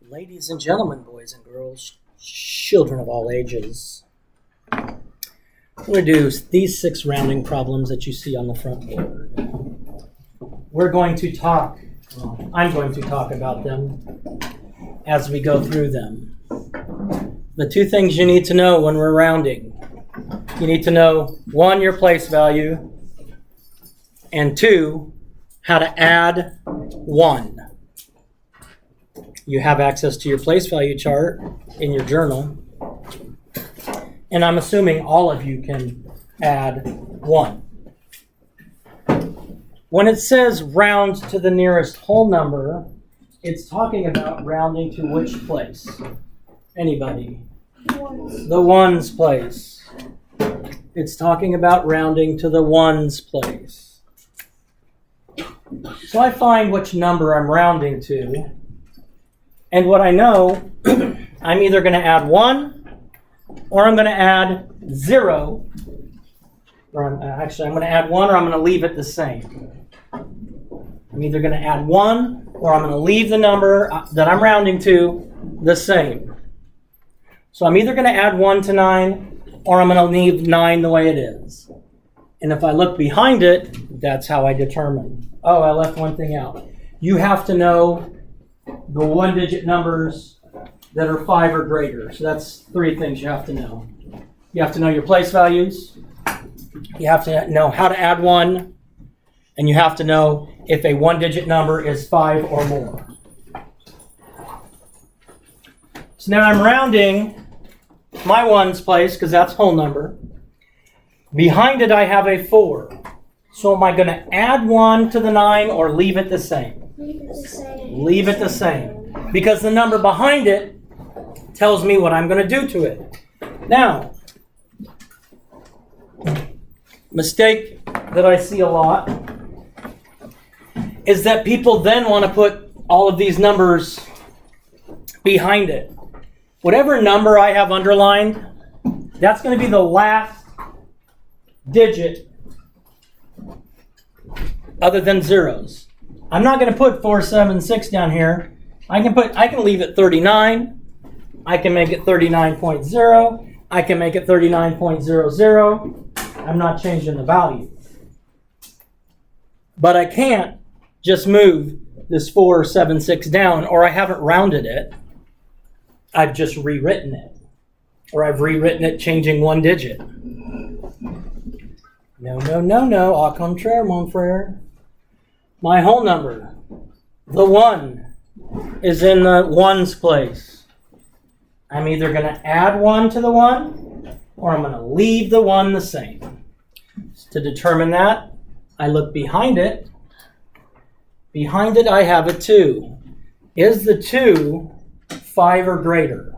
Ladies and gentlemen, boys and girls, children of all ages, I'm going to do these 6 rounding problems that you see on the front board. I'm going to talk about them as we go through them. The 2 things you need to know when we're rounding. You need to know, 1, your place value, and 2, how to add 1. You have access to your place value chart in your journal. And I'm assuming all of you can add 1. When it says round to the nearest whole number, it's talking about rounding to which place? Anybody? The ones place. It's talking about rounding to the ones place. So I find which number I'm rounding to. And what I know, I'm either going to add 1 or I'm going to add 0. Or I'm going to add 1 or I'm going to leave it the same. I'm either going to add 1 or I'm going to leave the number that I'm rounding to the same. So I'm either going to add 1 to 9 or I'm going to leave 9 the way it is. And if I look behind it, that's how I determine. Oh, I left one thing out. You have to know the 1-digit numbers that are 5 or greater. So that's 3 things you have to know. You have to know your place values. You have to know how to add 1. And you have to know if a 1-digit number is 5 or more. So now I'm rounding my ones place because that's whole number. Behind it I have a 4. So am I going to add 1 to the 9 or leave it the same? Leave it the same. Because the number behind it tells me what I'm going to do to it. Now, mistake that I see a lot is that people then want to put all of these numbers behind it. Whatever number I have underlined, that's going to be the last digit other than zeros. I'm not going to put 476 down here. I can leave it 39. I can make it 39.0. I can make it 39.00. I'm not changing the value. But I can't just move this 476 down, or I haven't rounded it. I've just rewritten it. Or I've rewritten it changing 1 digit. No, au contraire, mon frère. My whole number, the 1, is in the ones place. I'm either going to add 1 to the 1, or I'm going to leave the 1 the same. To determine that, I look behind it. Behind it, I have a 2. Is the 2 5 or greater?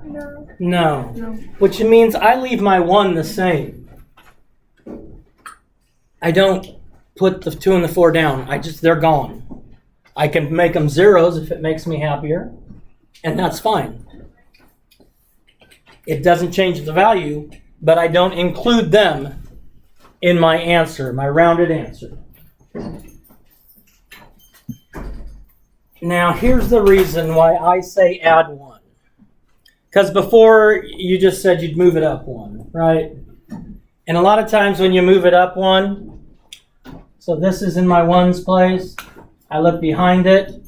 No. Which means I leave my 1 the same. I don't put the 2 and the 4 down. They're gone. I can make them zeros if it makes me happier, and that's fine. It doesn't change the value, but I don't include them in my answer, my rounded answer. Now, here's the reason why I say add 1. Because before, you just said you'd move it up 1, right? And a lot of times when you move it up 1, so this is in my ones place. I look behind it.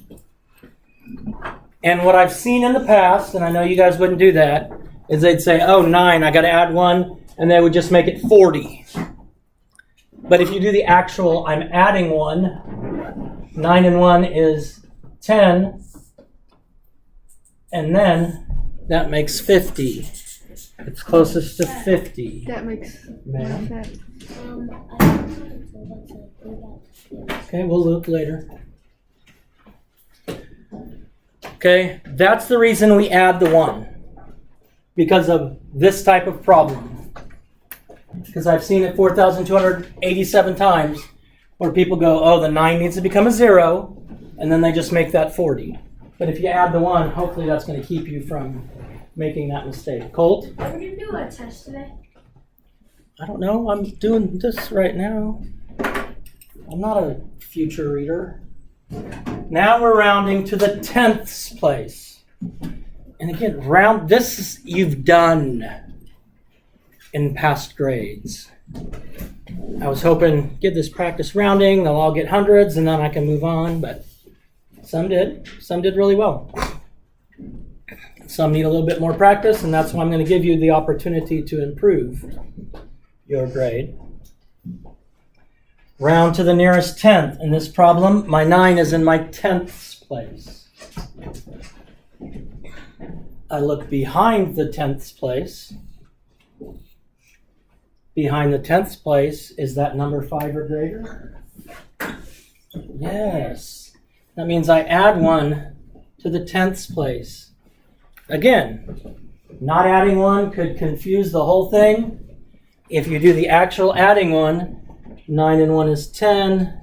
And what I've seen in the past, and I know you guys wouldn't do that, is they'd say, oh, 9, I got to add 1, and they would just make it 40. But if you do the actual, I'm adding 1, 9 and 1 is 10, and then that makes 50. It's closest to 50. That makes sense. Okay, we'll look later. Okay, that's the reason we add the 1. Because of this type of problem. Because I've seen it 4,287 times where people go, oh, the 9 needs to become a 0, and then they just make that 40. But if you add the 1, hopefully that's going to keep you from making that mistake. Colt? Are we going to do a test today? I don't know. I'm doing this right now. I'm not a future reader. Now we're rounding to the tenths place. And again, round, this you've done in past grades. I was hoping get this practice rounding, they'll all get hundreds, and then I can move on, but some did really well. Some need a little bit more practice, and that's why I'm going to give you the opportunity to improve your grade. Round to the nearest tenth. In this problem, my 9 is in my tenths place. I look behind the tenths place. Behind the tenths place, is that number 5 or greater? Yes. That means I add 1 to the tenths place. Again, not adding 1 could confuse the whole thing. If you do the actual adding 1, 9 and 1 is 10,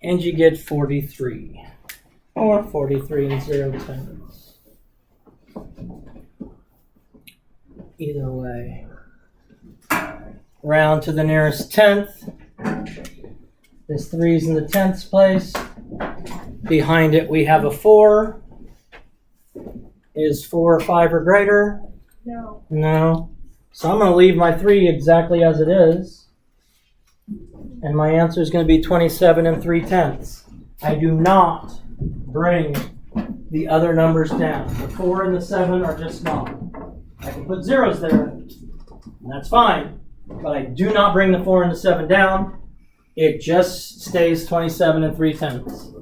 and you get 43, or 43 and 0 tenths. Either way. Round to the nearest tenth. This 3 is in the tenths place. Behind it we have a 4. Is 4 or 5 or greater? No. No. So I'm going to leave my 3 exactly as it is. And my answer is going to be 27 and 3 tenths. I do not bring the other numbers down. The 4 and the 7 are just gone. I can put zeros there, and that's fine. But I do not bring the 4 and the 7 down. It just stays 27 and 3 tenths.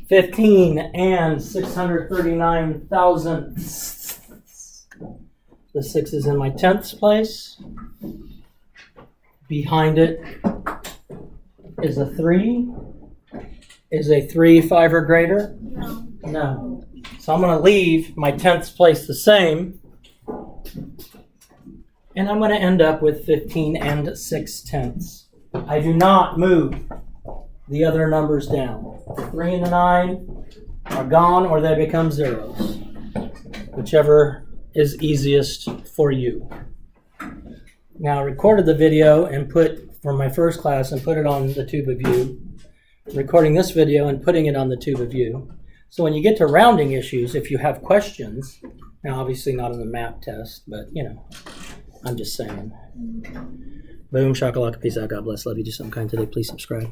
15 and 639 thousandths. The 6 is in my tenths place. Behind it is a 3. Is a 3 5 or greater? No. No. So I'm going to leave my tenths place the same. And I'm going to end up with 15 and 6 tenths. I do not move the other numbers down. The 3 and the 9 are gone, or they become zeros. Whichever is easiest for you. Now I recorded the video and put for my first class and put it on the tube of view. Recording this video and putting it on the tube of view. So when you get to rounding issues, if you have questions, now obviously not on the map test, but you know, I'm just saying. Boom, shakalaka, peace out, God bless, love you, do something kind today, please subscribe.